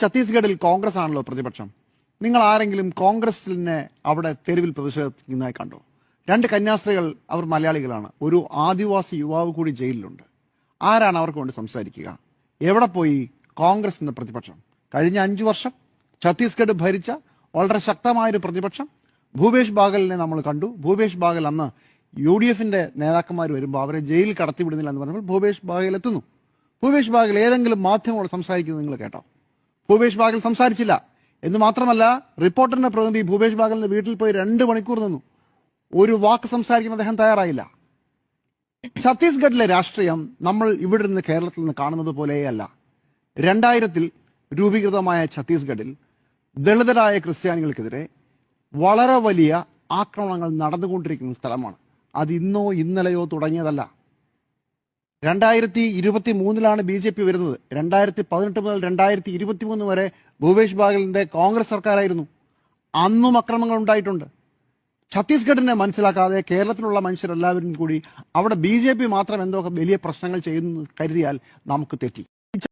ഛത്തീസ്ഗഡിൽ കോൺഗ്രസ് ആണല്ലോ പ്രതിപക്ഷം. നിങ്ങൾ ആരെങ്കിലും കോൺഗ്രസിനെ അവിടെ തെരുവിൽ പ്രതിഷേധിക്കുന്നതായി കണ്ടോ? 2 കന്യാസ്ത്രീകൾ, അവർ മലയാളികളാണ്. ഒരു ആദിവാസി യുവാവ് കൂടി ജയിലിലുണ്ട്. ആരാണ് അവർക്ക് വേണ്ടി സംസാരിക്കുക? എവിടെ പോയി കോൺഗ്രസ് എന്ന പ്രതിപക്ഷം? കഴിഞ്ഞ 5 വർഷം ഛത്തീസ്ഗഡ് ഭരിച്ച വളരെ ശക്തമായൊരു പ്രതിപക്ഷം. ഭൂപേഷ് ബാഗലിനെ നമ്മൾ കണ്ടു. ഭൂപേഷ് ബാഗൽ അന്ന് UDFന്റെ നേതാക്കന്മാർ വരുമ്പോൾ അവരെ ജയിലിൽ കടത്തിവിടുന്നില്ല എന്ന് പറഞ്ഞപ്പോൾ ഭൂപേഷ് ബാഗൽ എത്തുന്നു. ഭൂപേഷ് ബാഗൽ ഏതെങ്കിലും മാധ്യമങ്ങളോട് സംസാരിക്കുന്നത് നിങ്ങൾ കേട്ടോ? ഭൂപേഷ് ബാഗൽ സംസാരിച്ചില്ല. എന്ന് മാത്രമല്ല, റിപ്പോർട്ടറിന്റെ പ്രതിനിധി ഭൂപേഷ് ബാഗലിന്റെ വീട്ടിൽ പോയി 2 മണിക്കൂർ നിന്നു. ഒരു വാക്ക് സംസാരിക്കാൻ അദ്ദേഹം തയ്യാറായില്ല. ഛത്തീസ്ഗഡിലെ രാഷ്ട്രീയം നമ്മൾ ഇവിടെ നിന്ന് കേരളത്തിൽ നിന്ന് കാണുന്നത് പോലെയല്ല. 2000 രൂപീകൃതമായ ഛത്തീസ്ഗഡിൽ ദളിതരായ ക്രിസ്ത്യാനികൾക്കെതിരെ വളരെ വലിയ ആക്രമണങ്ങൾ നടന്നുകൊണ്ടിരിക്കുന്ന സ്ഥലമാണ്. അത് ഇന്നോ ഇന്നലെയോ തുടങ്ങിയതല്ല. 2023 BJP വരുന്നത്. 2018 മുതൽ 2023 വരെ ഭൂപേഷ് ബാഗലിന്റെ കോൺഗ്രസ് സർക്കാരായിരുന്നു. അന്നും അക്രമങ്ങൾ ഉണ്ടായിട്ടുണ്ട്. ഛത്തീസ്ഗഡിനെ മനസ്സിലാക്കാതെ കേരളത്തിലുള്ള മനുഷ്യരെല്ലാവരും കൂടി അവിടെ BJP മാത്രം എന്തോ വലിയ പ്രശ്നങ്ങൾ ചെയ്യുന്നു കരുതിയാൽ നമുക്ക് തെറ്റി.